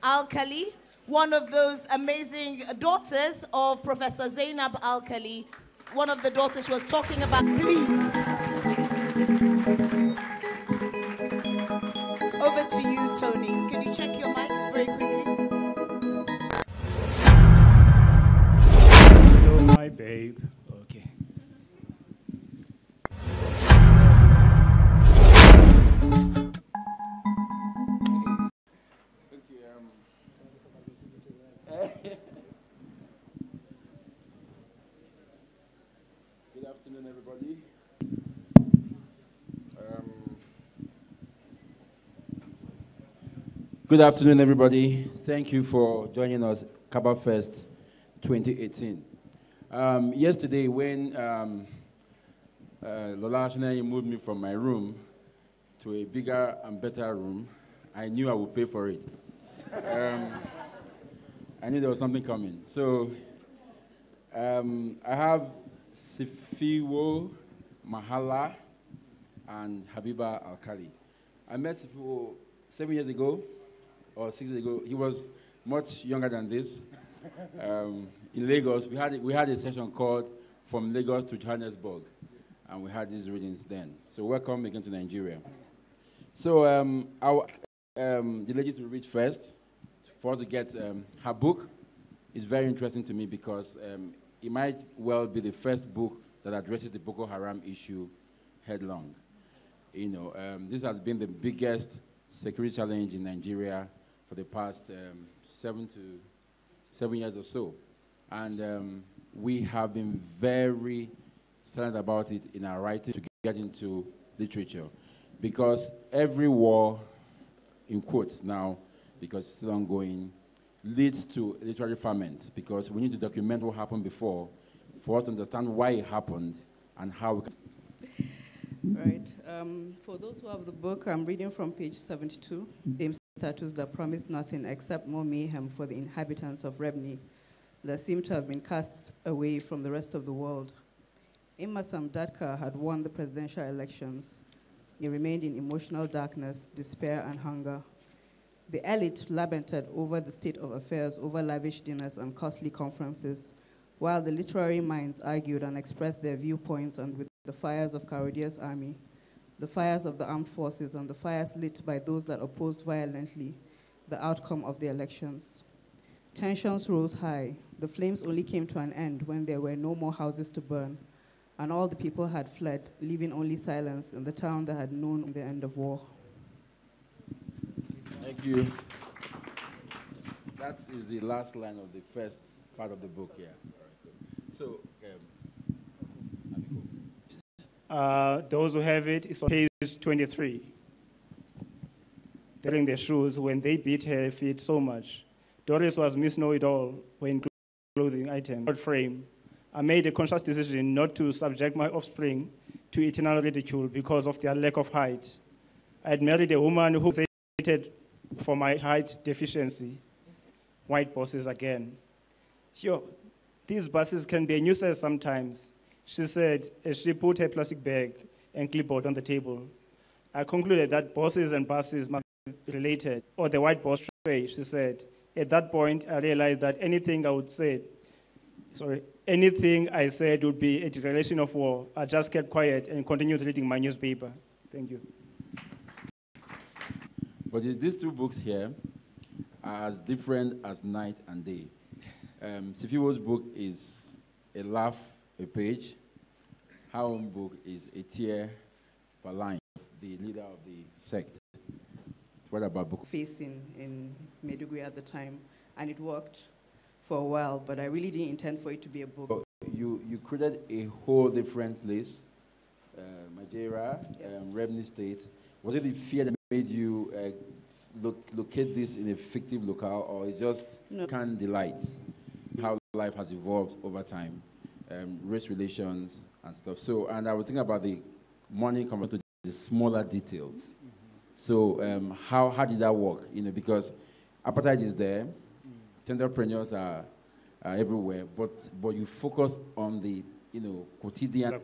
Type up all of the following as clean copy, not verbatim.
Alkali, one of those amazing daughters of Professor Zainab Alkali. One of the daughters she was talking about, please. Over to you, Toni. Can you check your mics very quickly? Hello, my babe. Okay. Good afternoon, everybody. Good afternoon, everybody. Thank you for joining us, Kabafest 2018. Yesterday, when Lola Ashinai moved me from my room to a bigger and better room, I knew I would pay for it. I knew there was something coming. So I have Siphiwo, Mahala, and Habiba Alkali. I met Siphiwo 7 years ago, or 6 years ago. He was much younger than this. In Lagos, we had a session called From Lagos to Johannesburg, and we had these readings then. So welcome again to Nigeria. So I'll the lady to read first, for us to get her book. Is very interesting to me because it might well be the first book that addresses the Boko Haram issue headlong. You know, this has been the biggest security challenge in Nigeria for the past 7 years or so. And we have been very silent about it in our writing to get into literature. Because every war, in quotes now, because it's still ongoing, leads to literary ferment. Because we need to document what happened before for us to understand why it happened and how we can. Right. For those who have the book, I'm reading from page 72. Status that promised nothing except more mayhem for the inhabitants of Rebni that seem to have been cast away from the rest of the world. Immasam Dadka had won the presidential elections. He remained in emotional darkness, despair, and hunger. The elite lamented over the state of affairs over lavish dinners and costly conferences, while the literary minds argued and expressed their viewpoints on with the fires of Carodia's army, the fires of the armed forces, and the fires lit by those that opposed violently the outcome of the elections. Tensions rose high. The flames only came to an end when there were no more houses to burn, and all the people had fled, leaving only silence in the town that had known the end of war. Thank you. That is the last line of the first part of the book here. All right, good. So, Those who have it, it's on page 23. Telling the shoes when they beat her feet so much. Doris was Miss Know-It-All when clothing items, not frame. I made a conscious decision not to subject my offspring to eternal ridicule because of their lack of height. I had married a woman who hated for my height deficiency. White bosses again. Sure, these buses can be a nuisance sometimes, she said as she put her plastic bag and clipboard on the table. I concluded that bosses and buses must be related, or the white boss tray, she said. At that point, I realized that anything I said would be a declaration of war. I just kept quiet and continued reading my newspaper. Thank you. but these two books here are as different as night and day. Siphiwo's book is a laugh a page. Her own book is a tear per line. The leader of the sect. What about book? Facing in Maiduguri at the time, and it worked for a while, but I really didn't intend for it to be a book. So you created a whole different place, Nigeria, Yes. Rebni State. Was it the fear that made you locate this in a fictive locale, or it's just kind delights how life has evolved over time, race relations and stuff. So, and I was thinking about the money coming to the smaller details. Mm-hmm. So, how did that work? You know, because appetite is there, entrepreneurs are everywhere, but you focus on the quotidian.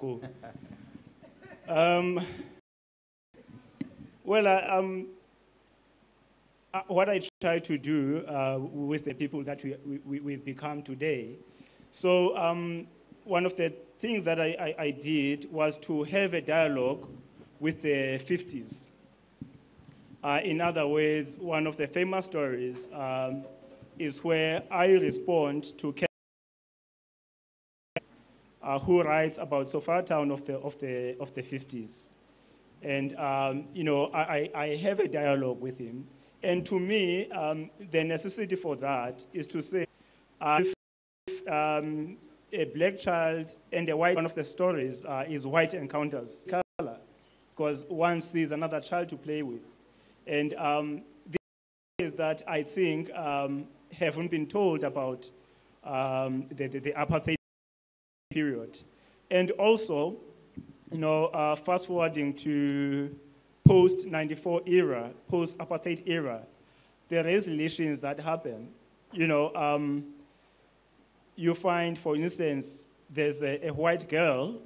Well, what I try to do with the people that we've become today. So one of the things that I did was to have a dialogue with the 50s. In other words, one of the famous stories is where I respond to who writes about Sofia town of the 50s. And I have a dialogue with him. And to me, the necessity for that is to say, if a black child and a white, one of the stories is white encounters color, because one sees another child to play with. And this is that I think haven't been told about the apartheid period. And also, fast forwarding to post-94 era, post-apartheid era, the resolutions that happen. You find, for instance, there's a white girl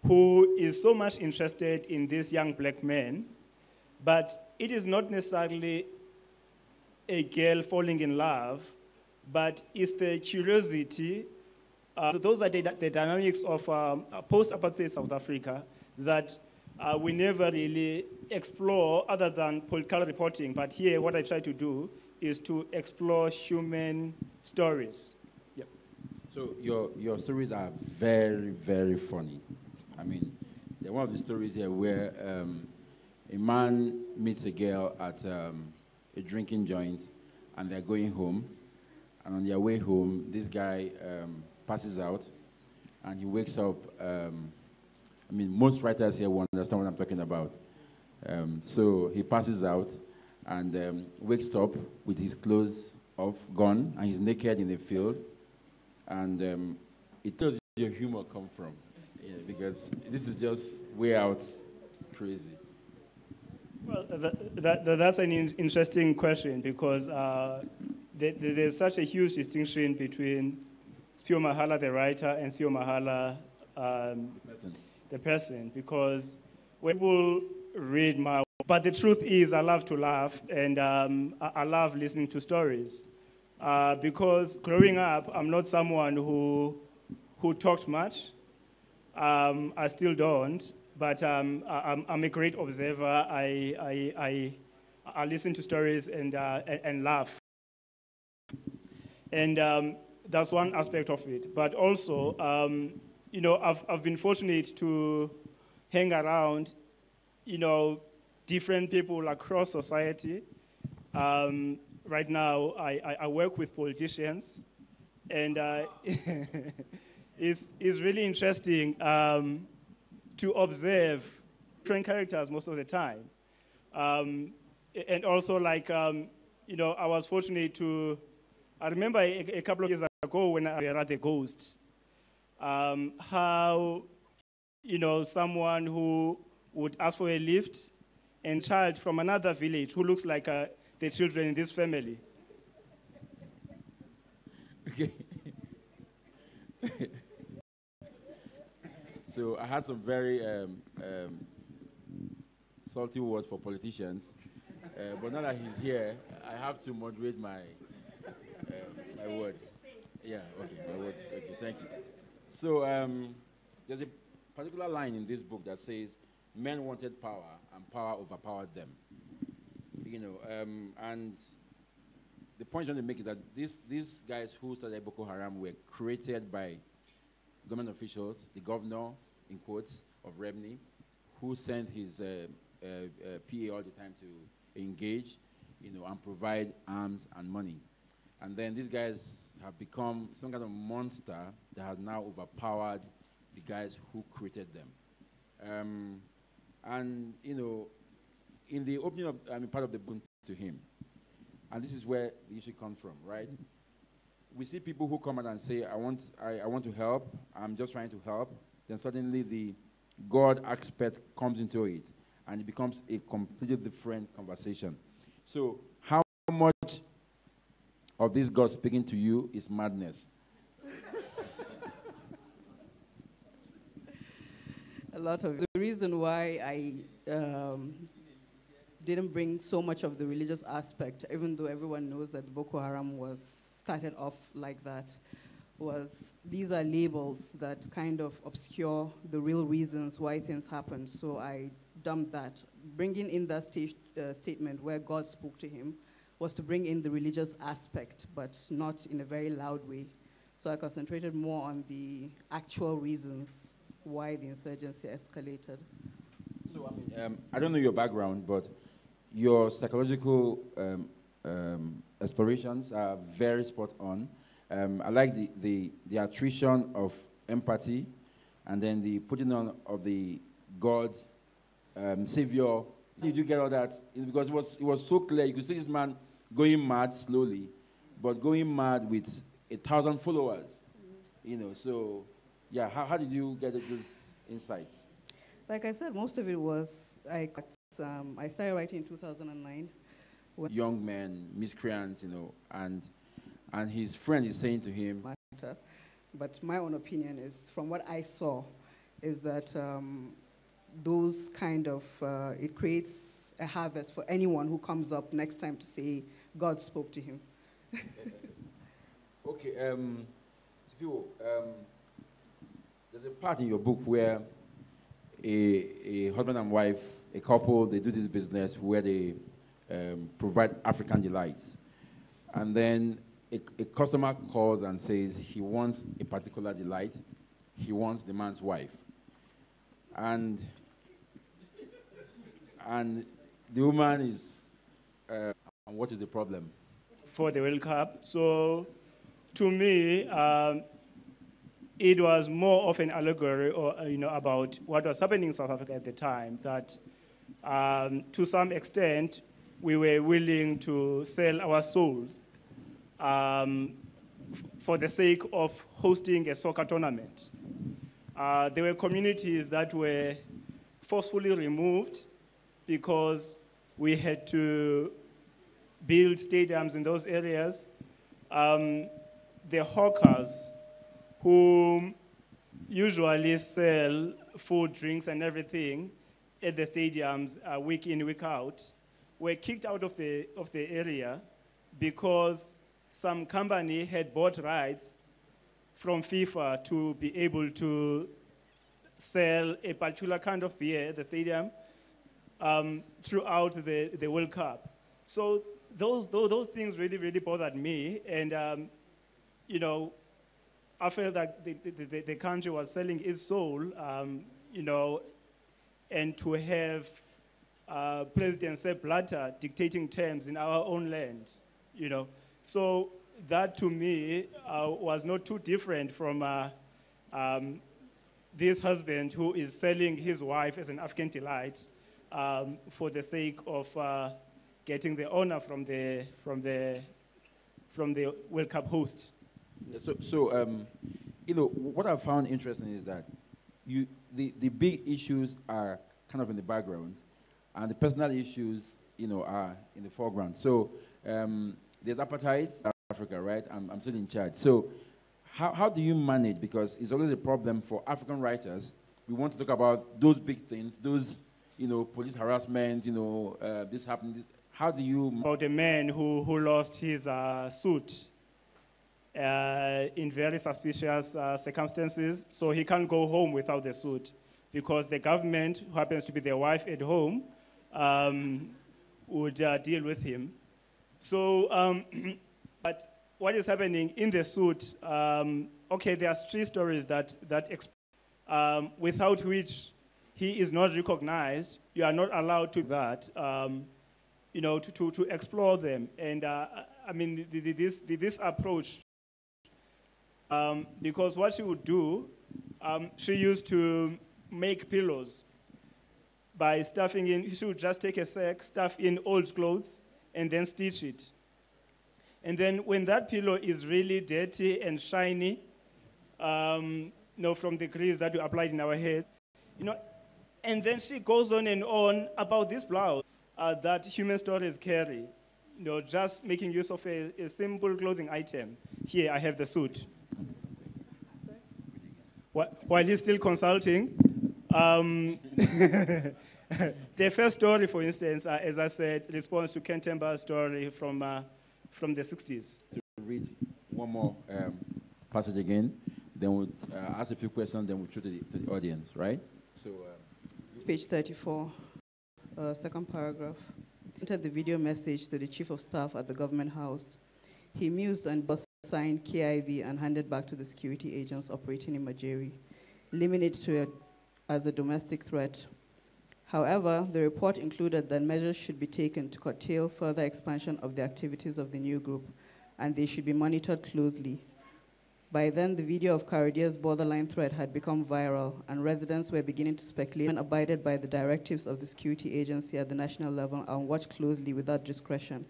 who is so much interested in this young black man, but it is not necessarily a girl falling in love, but it's the curiosity. Those are the dynamics of post-apartheid South Africa that we never really explore other than political reporting. But here, what I try to do is to explore human stories. Yep. So your stories are very, very funny. I mean, one of the stories here where a man meets a girl at a drinking joint, and they're going home. And on their way home, this guy passes out, and he wakes up. Most writers here will understand what I'm talking about. So he passes out and wakes up with his clothes off, gone, and he's naked in the field. And it tells you where humor comes from, because this is just way out crazy. Well, that's an interesting question, because there's such a huge distinction between Siphiwo Mahala, the writer, and Siphiwo Mahala, the person, because when people read my work, but the truth is I love to laugh, and I love listening to stories, because growing up, I'm not someone who talked much. I still don't, but I'm a great observer. I listen to stories and laugh. And that's one aspect of it. But also, I've been fortunate to hang around, different people across society. Right now, I work with politicians, and it's really interesting to observe different characters most of the time. And also, I was fortunate I remember a couple of years ago when I read The Ghost, how, someone who would ask for a lift, and a child from another village who looks like the children in this family. Okay. So I had some very salty words for politicians, but now that he's here, I have to moderate my words. Yeah, okay, my words. Okay, thank you. So there's a particular line in this book that says, men wanted power and power overpowered them. And the point I want to make is that these guys who started Boko Haram were created by government officials, the governor, in quotes, of Revenue, who sent his PA all the time to engage, and provide arms and money. And then these guys have become some kind of monster that has now overpowered the guys who created them. In the opening of part of the book to him, and this is where the issue comes from, right? We see people who come out and say, I want to help, I'm just trying to help. Then suddenly the God aspect comes into it, and it becomes a completely different conversation. So how much of this God speaking to you is madness? A lot of it. The reason why I didn't bring so much of the religious aspect, even though everyone knows that Boko Haram was started off like that, was these are labels that kind of obscure the real reasons why things happen. So I dumped that. Bringing in that statement where God spoke to him was to bring in the religious aspect, but not in a very loud way. So I concentrated more on the actual reasons why the insurgency escalated. So, I don't know your background, but your psychological explorations are very spot on. I like the attrition of empathy, and then the putting on of the God, Savior. Did you get all that? Because it was so clear. You could see this man going mad slowly, but going mad with 1,000 followers. So yeah. How did you get those insights? Like I said, most of it was I started writing in 2009. Young men, miscreants, and his friend is saying to him. But my own opinion is, from what I saw, is that those kind of, it creates a harvest for anyone who comes up next time to say God spoke to him. Okay, Siphiwo, there's a part in your book where a husband and wife, a couple, they do this business where they provide African delights. And then a customer calls and says he wants a particular delight. He wants the man's wife. And the woman is, what is the problem? For the World Cup. So to me, it was more of an allegory about what was happening in South Africa at the time, that to some extent, we were willing to sell our souls for the sake of hosting a soccer tournament. There were communities that were forcefully removed because we had to build stadiums in those areas. The hawkers who usually sell food, drinks, and everything at the stadiums week in, week out, were kicked out of the area because some company had bought rights from FIFA to be able to sell a particular kind of beer at the stadium throughout the World Cup. So those things really, really bothered me. And, I felt that the country was selling its soul, and to have President Sepp Blatter dictating terms in our own land, So that, to me, was not too different from this husband who is selling his wife as an African delight for the sake of getting the honor from the World Cup host. What I found interesting is that the big issues are kind of in the background, and the personal issues, are in the foreground. So there's apartheid in Africa, right? I'm still in charge. So how do you manage? Because it's always a problem for African writers. We want to talk about those big things, those, police harassment, this happened. How do you... About a man who lost his suit in very suspicious circumstances, so he can't go home without the suit because the government, who happens to be their wife at home, would deal with him. So, but what is happening in the suit, there are 3 stories that without which he is not recognized. You are not allowed to that, to explore them. And this approach, because what she would do, she used to make pillows by stuffing in. She would just take a sack, stuff in old clothes, and then stitch it. And then when that pillow is really dirty and shiny, from the grease that we applied in our head, and then she goes on and on about this blouse that human stories carry, just making use of a simple clothing item. Here, I have the suit. While he's still consulting, The first story, for instance, as I said, responds to Ken Temba's story from the 60s. To read one more passage again, then we'll ask a few questions, then we'll show to the audience, right? So, it's page 34, second paragraph. Entered the video message to the chief of staff at the government house. He mused and signed KIV and handed back to the security agents operating in Majeri, limiting it to as a domestic threat. However, the report included that measures should be taken to curtail further expansion of the activities of the new group, and they should be monitored closely. By then, the video of Karudia's borderline threat had become viral, and residents were beginning to speculate and abided by the directives of the security agency at the national level and watched closely without discretion.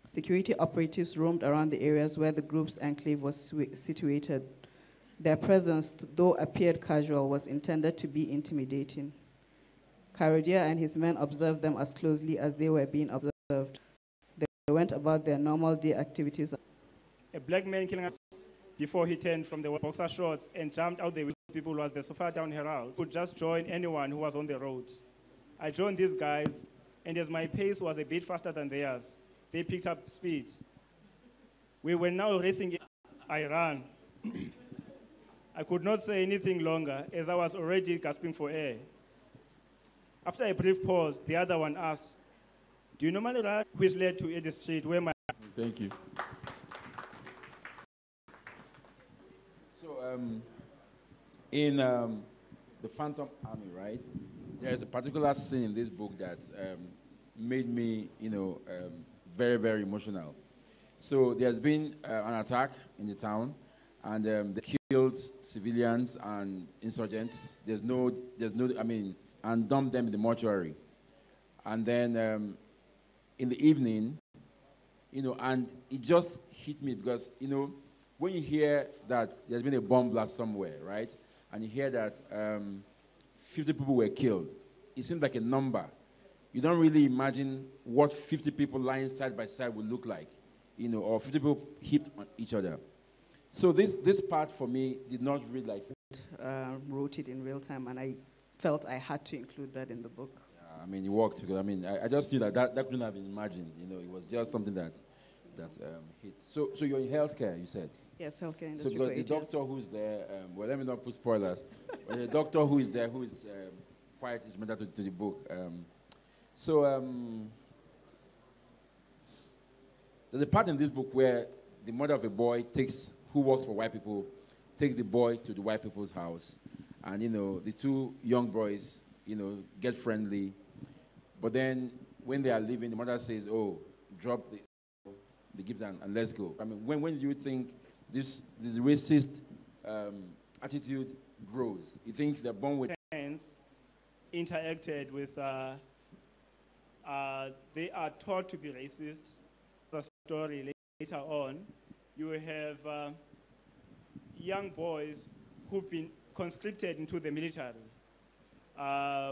Security operatives roamed around the areas where the group's enclave was situated. Their presence, though appeared casual, was intended to be intimidating. Karudia and his men observed them as closely as they were being observed. They went about their normal day activities. A black man killing us before he turned from the boxer shorts and jumped out the window. People was the Sofa Town Herald could just join anyone who was on the road. I joined these guys, and as my pace was a bit faster than theirs, they picked up speed. We were now racing. I ran. I could not say anything longer as I was already gasping for air. After a brief pause, the other one asked, "Do you normally run?" Which led to Eddie Street, where my... Thank you. So, in the Phantom Army, right, there's a particular scene in this book that made me, very, very emotional. So there's been an attack in the town, and they killed civilians and insurgents. And dumped them in the mortuary. And then in the evening, and it just hit me because, when you hear that there's been a bomb blast somewhere, right, and you hear that 50 people were killed, it seems like a number. You don't really imagine what 50 people lying side by side would look like, or 50 people heaped on each other. So this part for me did not read like... Wrote it in real time, and I felt I had to include that in the book. Yeah, it worked because I just knew that couldn't have been imagined. It was just something that hit. So you're in healthcare, you said. Yes, healthcare industry. So because the doctor who's there, well, let me not put spoilers. But the doctor who is there, who is quite instrumental to the book. There's a part in this book where the mother of a boy who works for white people, takes the boy to the white people's house. And, the two young boys, get friendly. But then when they are leaving, the mother says, "Oh, drop the gift and let's go." When do you think this racist attitude grows? You think they're born with... interacted with, they are taught to be racist. The story later on, you have young boys who've been conscripted into the military.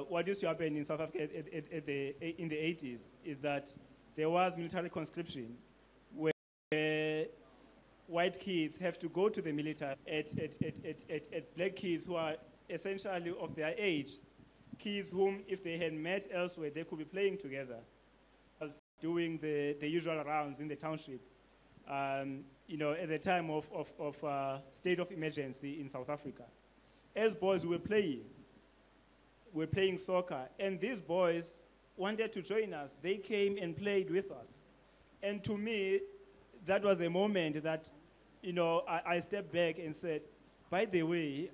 What used to happen in South Africa in the 80s is that there was military conscription where white kids have to go to the military at black kids who are essentially of their age, kids whom if they had met elsewhere, they could be playing together, as doing the usual rounds in the township. At the time of state of emergency in South Africa. As boys, we were playing soccer, and these boys wanted to join us. They came and played with us. And to me, that was a moment that, I stepped back and said, by the way,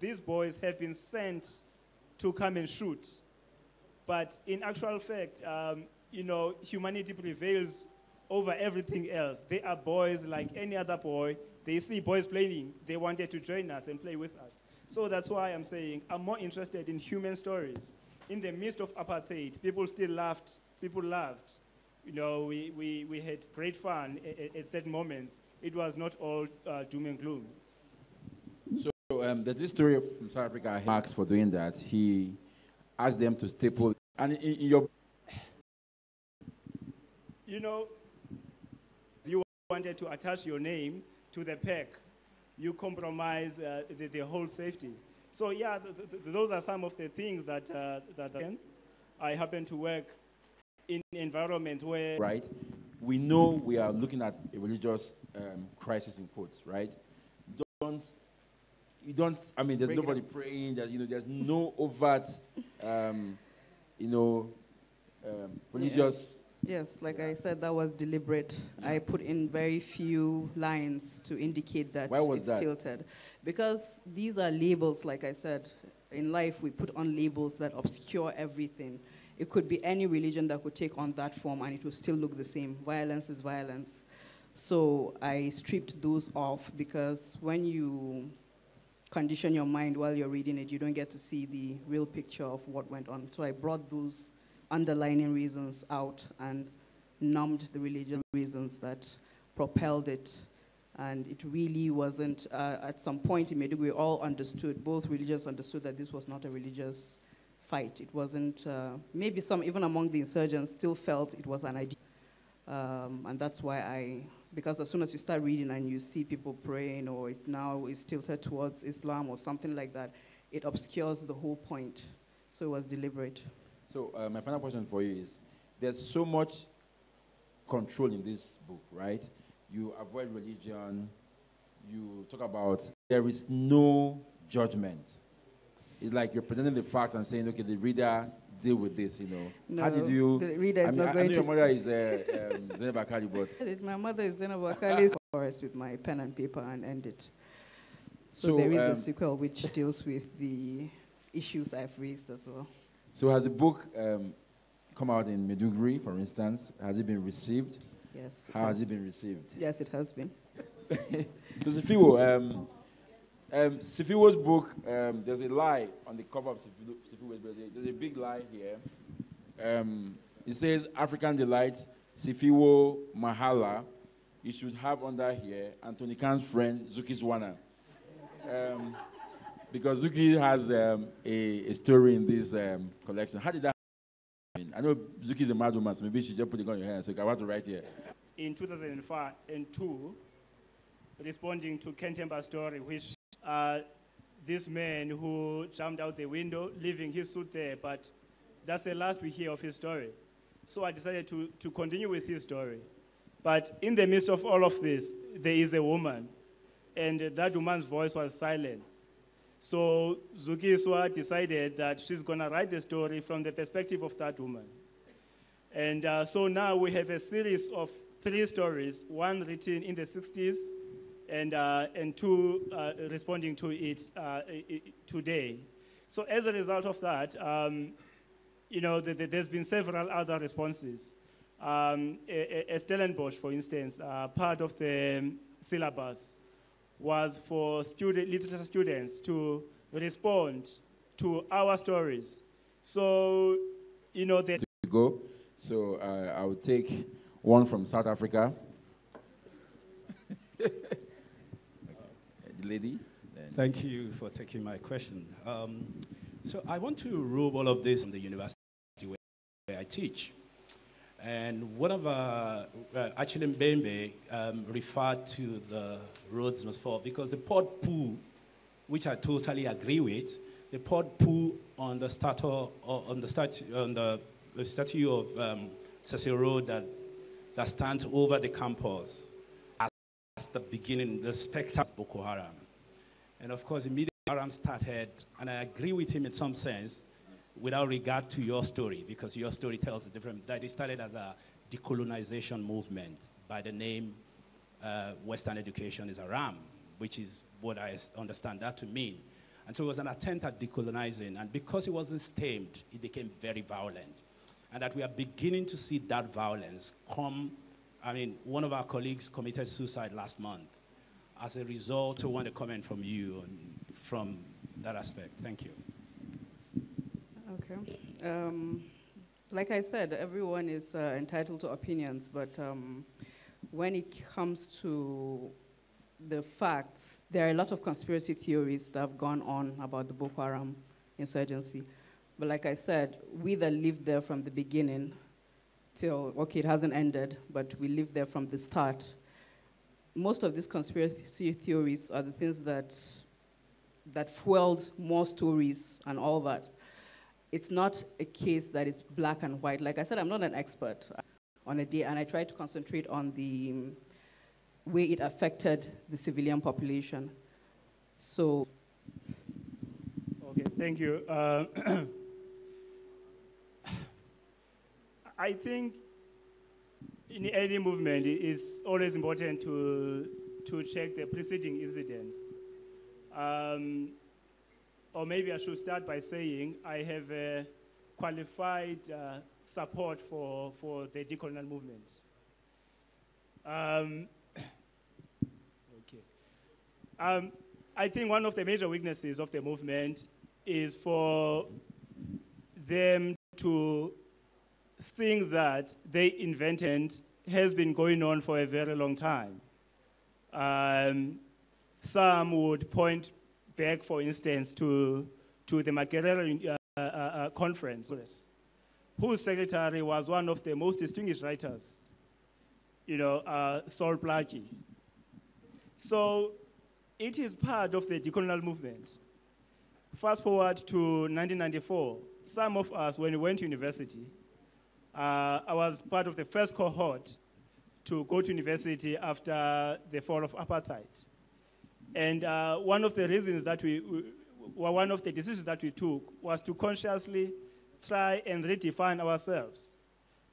these boys have been sent to come and shoot. But in actual fact, humanity prevails over everything else. They are boys like any other boy. They see boys playing. They wanted to join us and play with us. So that's why I'm saying I'm more interested in human stories. In the midst of apartheid, people still laughed. People laughed. We had great fun at certain moments. It was not all doom and gloom. So there's this story from South Africa. He asked for doing that. He asked them to staple. And in your... You wanted to attach your name to the pack. You compromise the whole safety. So yeah, those are some of the things that I happen to work in an environment where... Right? We know we are looking at a religious crisis in quotes, right? I mean, there's nobody praying, there's no overt, religious... Yes, like I said, that was deliberate. Yeah. I put in very few lines to indicate that it's tilted. Because these are labels, like I said. In life, we put on labels that obscure everything. It could be any religion that could take on that form and it will still look the same. Violence is violence. So I stripped those off because when you condition your mind while you're reading it, you don't get to see the real picture of what went on. So I brought those underlining reasons out and numbed the religious reasons that propelled it. And it really wasn't, at some point in Maiduguri, we all understood, both religions understood that this was not a religious fight. It wasn't, maybe some, even among the insurgents, still felt it was an idea. And that's why because as soon as you start reading and you see people praying or it now is tilted towards Islam or something like that, it obscures the whole point. So it was deliberate. So my final question for you is, there's so much control in this book, right? You avoid religion, you talk about there is no judgment. It's like you're presenting the facts and saying, okay, the reader deal with this, No, how did you... The reader is not going to... I know your mother is Zainab Alkali, but... My mother is Zainab Alkali. Forest with my pen and paper and end it. So there is a sequel which deals with the issues I've raised as well. So has the book come out in Maiduguri, for instance? Has it been received? Yes. How has it been received? Yes, it has been. So Siphiwo, Siphiwo's book, there's a lie on the cover of Siphiwo's book. There's a big lie here. It says, African Delights, Siphiwo, Mahala. You should have under here, and Toni Kan's friend, Zuki's Wana. Because Zuki has a story in this collection. How did that happen? I know Zuki's a mad woman, so maybe she just put it on your hand and said, I want to write here. In 2002, responding to Kentemba's story, which this man who jumped out the window, leaving his suit there, but that's the last we hear of his story. So I decided to continue with his story. But in the midst of all of this, there is a woman, and that woman's voice was silent. So Zukiswa decided that she's going to write the story from the perspective of that woman. And so now we have a series of 3 stories, one written in the 60s and 2 responding to it today. So as a result of that, there's been several other responses. Stellenbosch, for instance, part of the syllabus was for literature students to respond to our stories. So, they... Go. So I will take one from South Africa. The lady. Thank you for taking my question. So I want to rule all of this in the university where I teach. And one of actually Mbembe referred to the roads must fall because the port pool, which I totally agree with, the port pool on the statue of Cecil Road that stands over the campus as the beginning, the spectre of Boko Haram. And of course, immediately Haram started, and I agree with him in some sense, without regard to your story, because your story tells a different, that it started as a decolonization movement by the name Western education is haram, which is what I understand that to mean. And so it was an attempt at decolonizing, and because it wasn't stemmed, it became very violent. And that we are beginning to see that violence come. I mean, one of our colleagues committed suicide last month. As a result, I want to comment from you from that aspect. Thank you. Okay. Like I said, everyone is entitled to opinions, but when it comes to the facts, there are a lot of conspiracy theories that have gone on about the Boko Haram insurgency. But like I said, we that lived there from the beginning till, okay, it hasn't ended, but we lived there from the start. Most of these conspiracy theories are the things that fueled more stories and all that. it's not a case that is black and white. Like I said, I'm not an expert on a day, and I try to concentrate on the way it affected the civilian population. So. Okay, thank you. I think in any movement, it's always important to check the preceding incidents. Or maybe I should start by saying I have qualified support for the decolonial movement. I think one of the major weaknesses of the movement is for them to think that they invented has been going on for a very long time. Some would point back, for instance, to the Makerere conference, whose secretary was one of the most distinguished writers, Saul Plaatje. So it is part of the decolonial movement. Fast forward to 1994, some of us, when we went to university, I was part of the first cohort to go to university after the fall of apartheid. And one of the reasons that one of the decisions that we took was to consciously try and redefine ourselves.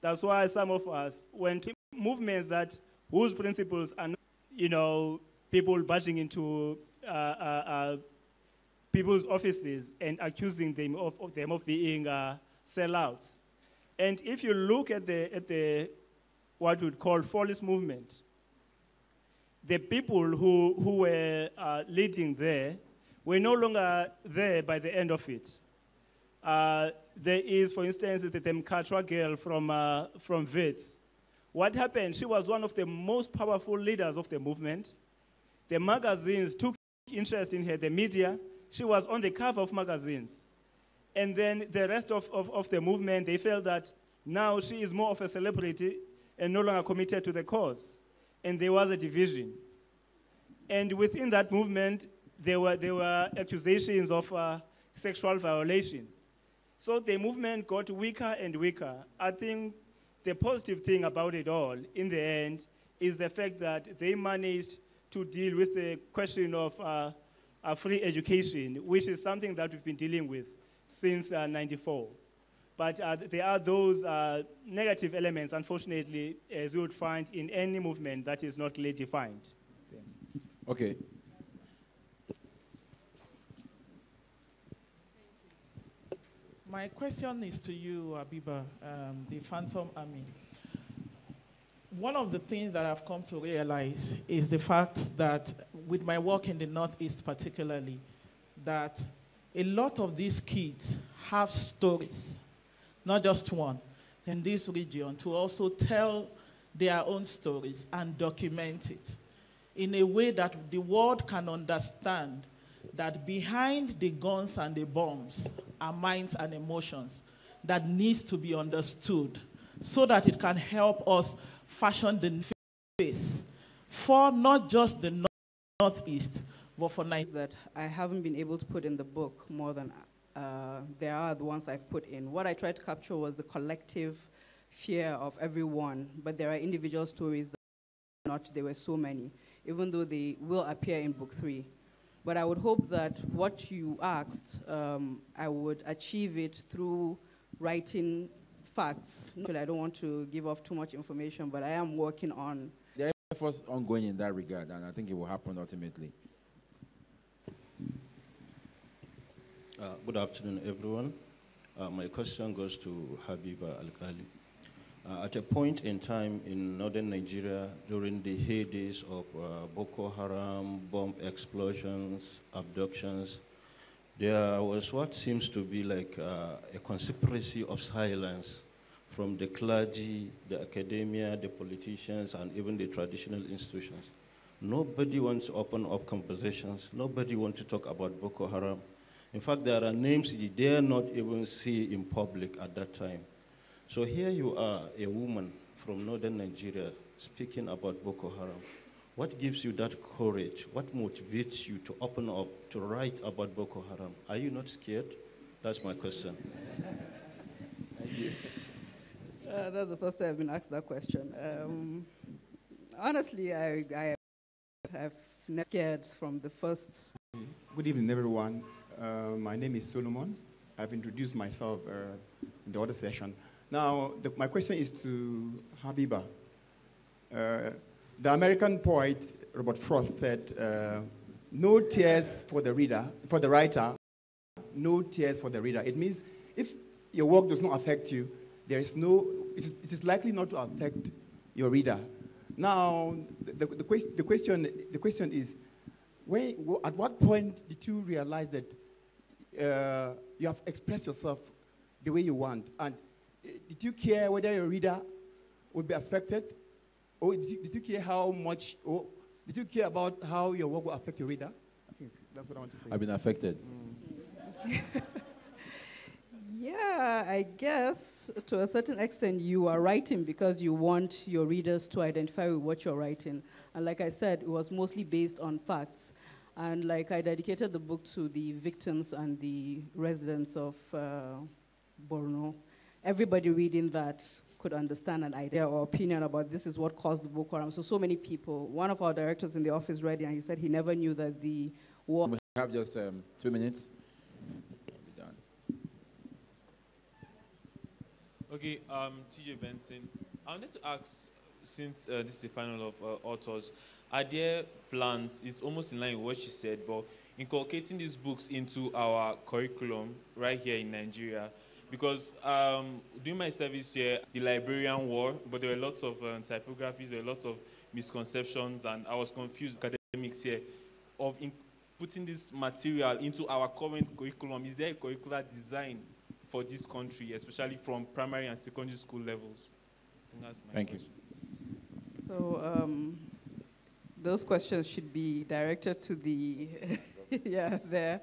That's why some of us went to movements whose principles are not, people barging into people's offices and accusing them of being sellouts. And if you look at the what we'd call Fallist movement, the people who were leading there were no longer there by the end of it. There is, for instance, the Mkatwa girl from Wits. What happened? She was one of the most powerful leaders of the movement. The magazines took interest in her, the media. She was on the cover of magazines. And then the rest of the movement, they felt that now she is more of a celebrity and no longer committed to the cause. And there was a division. And within that movement, there were accusations of sexual violation. So the movement got weaker and weaker. I think the positive thing about it all, in the end, is the fact that they managed to deal with the question of free education, which is something that we've been dealing with since '94. But there are those negative elements, unfortunately, as you would find in any movement that is not clearly defined. Yes. Okay. My question is to you, Habiba, the Phantom Army. One of the things that I've come to realize is the fact that with my work in the Northeast particularly, that a lot of these kids have stories, not just one, in this region, to also tell their own stories and document it in a way that the world can understand that behind the guns and the bombs are minds and emotions that needs to be understood so that it can help us fashion the face for not just the Northeast, but for Nigeria. That I haven't been able to put in the book more than there are the ones I've put in. What I tried to capture was the collective fear of everyone, but there are individual stories that there were so many, even though they will appear in book 3. But I would hope that what you asked, I would achieve it through writing facts. Actually, I don't want to give off too much information, but I am working on. There are efforts ongoing in that regard, and I think it will happen ultimately. Good afternoon, everyone. My question goes to Habiba Alkali. At a point in time in northern Nigeria, during the heydays of Boko Haram, bomb explosions, abductions, there was what seems to be like a conspiracy of silence from the clergy, the academia, the politicians, and even the traditional institutions. Nobody wants to open up conversations. Nobody wants to talk about Boko Haram. In fact, there are names you dare not even see in public at that time. So here you are, a woman from northern Nigeria, speaking about Boko Haram. What gives you that courage? What motivates you to open up, to write about Boko Haram? Are you not scared? That's my question. Thank you. That's the first time I've been asked that question. Honestly, I have never scared from the first. Good evening, everyone. My name is Solomon. I've introduced myself in the other session. Now, my question is to Habiba. The American poet Robert Frost said, "No tears for the reader, for the writer. No tears for the reader." It means if your work does not affect you, there is no. It is likely not to affect your reader. Now, the question is, at what point did you realize that you have expressed yourself the way you want? And did you care whether your reader would be affected? Or did you care how much, or did you care about how your work will affect your reader? I think that's what I want to say. I've been affected. Yeah, I guess to a certain extent you are writing because you want your readers to identify with what you're writing. And like I said, it was mostly based on facts. And like I dedicated the book to the victims and the residents of Borno. Everybody reading that could understand an idea or opinion about this is what caused the Boko Haram. So many people. One of our directors in the office read it and he said he never knew that the war... We have just 2 minutes. Be done. Okay, TJ Benson. I wanted to ask, since this is a panel of authors, are there plans, it's almost in line with what she said, but inculcating these books into our curriculum right here in Nigeria? Because during my service here, the librarian war, but there were lots of typographies, there were lots of misconceptions, and I was confused, academics here, of putting this material into our current curriculum. Is there a curricular design for this country, especially from primary and secondary school levels? I think that's my question. So those questions should be directed to the, yeah, there.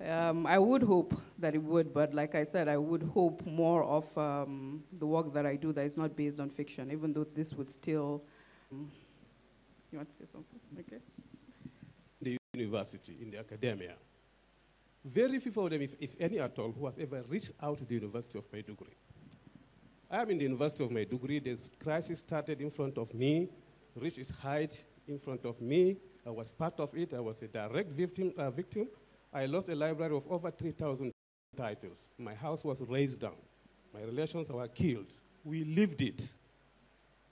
I would hope that it would, but like I said, I would hope more of the work that I do that is not based on fiction, even though this would still... you want to say something? Okay. The university, in the academia, very few of them, if any at all, who has ever reached out to the University of Maiduguri. I am in the University of Maiduguri. This crisis started in front of me, reached its height in front of me. I was part of it. I was a direct victim. I lost a library of over 3,000 titles. My house was razed down. My relations were killed. We lived it.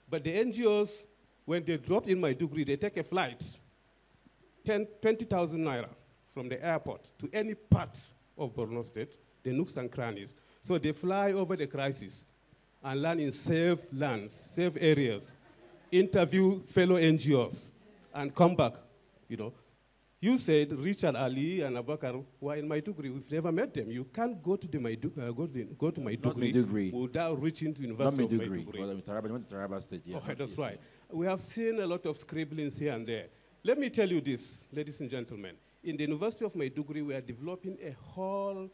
But the NGOs, when they drop in Maiduguri, they take a flight, 20,000 naira from the airport to any part of Borno State, the nooks and crannies. So they fly over the crisis and land in safe lands, safe areas, interview fellow NGOs, and come back, you know. You said Richard Ali and Abakar were in Maiduguri. We've never met them. You can't go to Maiduguri without reaching to University of Maiduguri. Well, Taraba State, yeah. Oh, that's right. We have seen a lot of scribblings here and there. Let me tell you this, ladies and gentlemen. In the University of Maiduguri, we are developing a whole,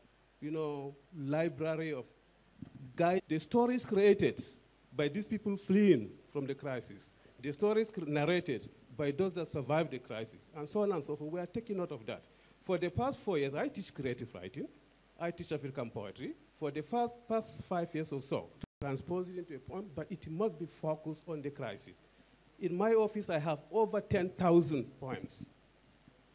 library of guides. The stories created by these people fleeing from the crisis. The stories narrated by those that survived the crisis, and so on and so forth. We are taking note of that. For the past 4 years, I teach creative writing. I teach African poetry. For the past 5 years or so, transpose it into a poem, but it must be focused on the crisis. In my office, I have over 10,000 poems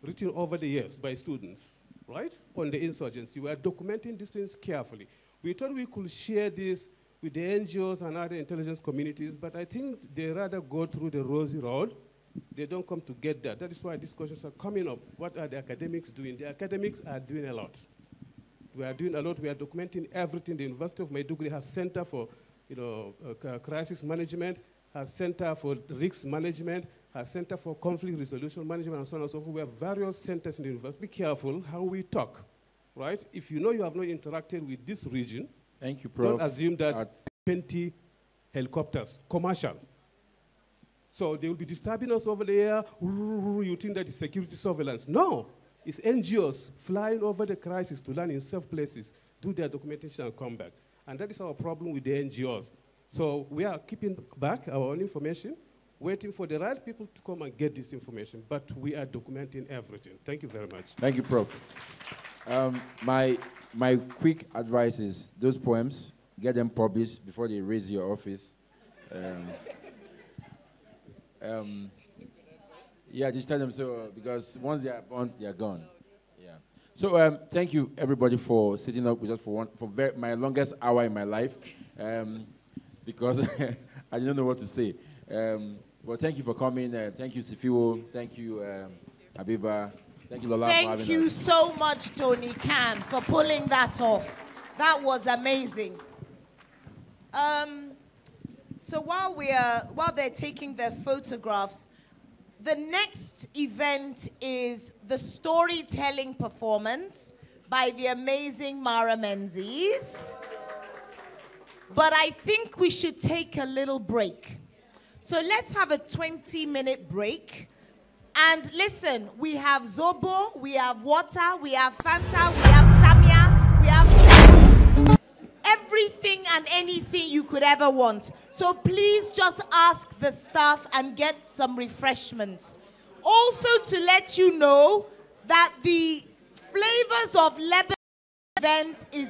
written over the years by students, right, on the insurgency. We are documenting these things carefully. We thought we could share this with the NGOs and other intelligence communities, but I think they rather go through the rosy road. They don't come to get that. That is why these questions are coming up. What are the academics doing? The academics are doing a lot. We are doing a lot. We are documenting everything. The University of Maiduguri has Center for Crisis Management, has Center for Risk Management, has Center for Conflict Resolution Management, and so on and so forth. We have various centers in the university. Be careful how we talk, right? If you know you have not interacted with this region, thank you, Prof. Don't assume that 20 helicopters, commercial. So they will be disturbing us over there. You think that is security surveillance. No, it's NGOs flying over the crisis to land in safe places, do their documentation and come back. And that is our problem with the NGOs. So we are keeping back our own information, waiting for the right people to come and get this information, but we are documenting everything. Thank you very much. Thank you, Prof. My quick advice is those poems, get them published before they raise your office. Yeah, just tell them so, because once they are born, they are gone. Yeah. So thank you everybody for sitting up with us for my longest hour in my life, because I didn't know what to say. Well, thank you for coming. Thank you, Siphiwo. Thank you, Habiba. Thank you, Lola, for having us. Thank you so much, Toni Kan, for pulling that off. That was amazing. So while they're taking their photographs, the next event is the storytelling performance by the amazing Mara Menzies. But I think we should take a little break. So let's have a 20-minute break. And listen, we have Zobo, we have water, we have Fanta, we have Samia, we have everything and anything you could ever want. So please just ask the staff and get some refreshments. Also to let you know that the Flavors of Lebanon event is